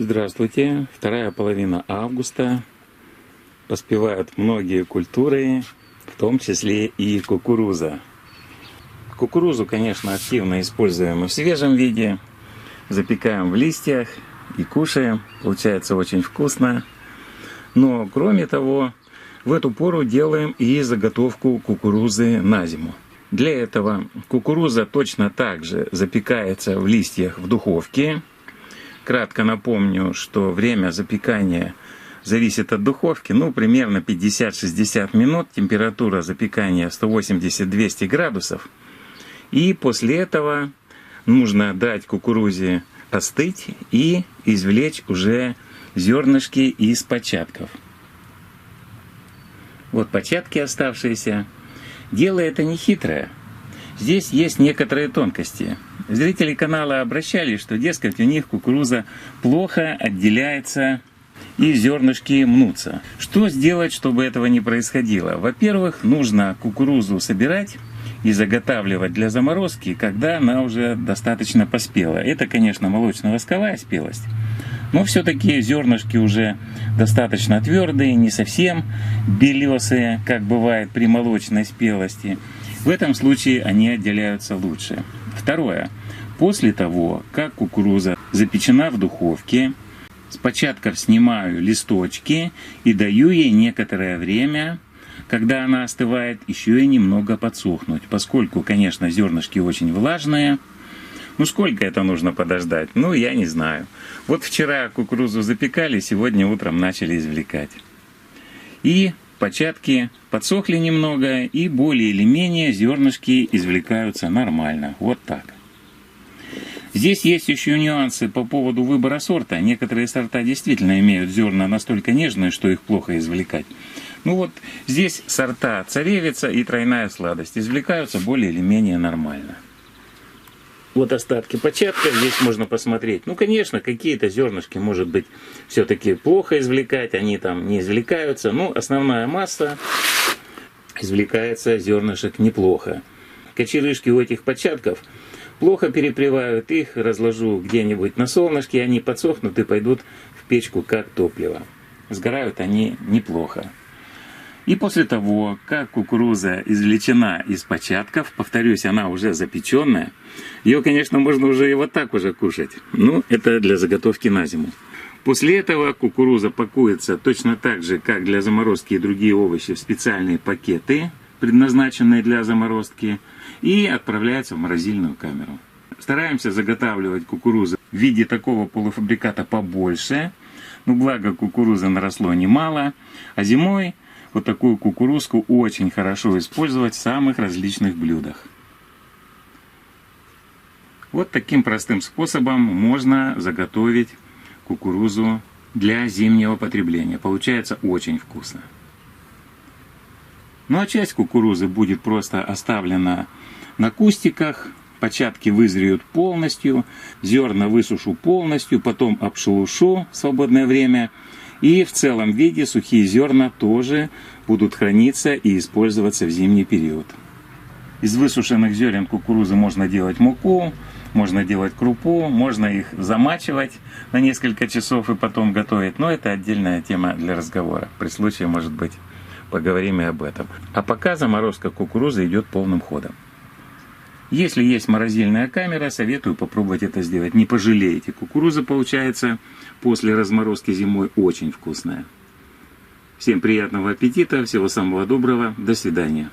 Здравствуйте! Вторая половина августа. Поспевают многие культуры, в том числе и кукуруза. Кукурузу, конечно, активно используем и в свежем виде. Запекаем в листьях и кушаем. Получается очень вкусно. Но, кроме того, в эту пору делаем и заготовку кукурузы на зиму. Для этого кукуруза точно так же запекается в листьях в духовке. Кратко напомню, что время запекания зависит от духовки, примерно 50-60 минут, температура запекания 180-200 градусов. И после этого нужно дать кукурузе остыть и извлечь уже зернышки из початков. Вот початки оставшиеся. Дело это не хитрое. Здесь есть некоторые тонкости. Зрители канала обращались, что, дескать, у них кукуруза плохо отделяется и зернышки мнутся. Что сделать, чтобы этого не происходило? Во-первых, нужно кукурузу собирать и заготавливать для заморозки, когда она уже достаточно поспела. Это, конечно, молочно-восковая спелость, но все-таки зернышки уже достаточно твердые, не совсем белесые, как бывает при молочной спелости. В этом случае они отделяются лучше. Второе. После того, как кукуруза запечена в духовке, с початков снимаю листочки и даю ей некоторое время, когда она остывает, еще и немного подсохнуть, поскольку, конечно, зернышки очень влажные. Сколько это нужно подождать? Я не знаю. Вот вчера кукурузу запекали, сегодня утром начали извлекать. И початки подсохли немного, и более или менее зернышки извлекаются нормально. Вот так. Здесь есть еще нюансы по поводу выбора сорта. Некоторые сорта действительно имеют зерна настолько нежные, что их плохо извлекать. Здесь сорта царевица и тройная сладость извлекаются более или менее нормально. Вот остатки початка, здесь можно посмотреть. Конечно, какие-то зернышки, может быть, все-таки плохо извлекать, они там не извлекаются. Основная масса извлекается зернышек неплохо. Кочерышки у этих початков плохо перепревают, их разложу где-нибудь на солнышке, они подсохнут и пойдут в печку как топливо. Сгорают они неплохо. И после того, как кукуруза извлечена из початков, повторюсь, она уже запеченная, ее, конечно, можно уже и вот так уже кушать. Это для заготовки на зиму. После этого кукуруза пакуется точно так же, как для заморозки и другие овощи, в специальные пакеты, предназначенные для заморозки, и отправляется в морозильную камеру. Стараемся заготавливать кукурузу в виде такого полуфабриката побольше, благо кукурузы наросло немало, а зимой вот такую кукурузку очень хорошо использовать в самых различных блюдах. Вот таким простым способом можно заготовить кукурузу для зимнего потребления. Получается очень вкусно. А часть кукурузы будет просто оставлена на кустиках, початки вызреют полностью, зерна высушу полностью, потом обшелушу в свободное время. И в целом виде сухие зерна тоже будут храниться и использоваться в зимний период. Из высушенных зерен кукурузы можно делать муку, можно делать крупу, можно их замачивать на несколько часов и потом готовить. Но это отдельная тема для разговора. При случае, может быть, поговорим и об этом. А пока заморозка кукурузы идет полным ходом. Если есть морозильная камера, советую попробовать это сделать. Не пожалеете. Кукуруза получается после разморозки зимой очень вкусная. Всем приятного аппетита, всего самого доброго. До свидания.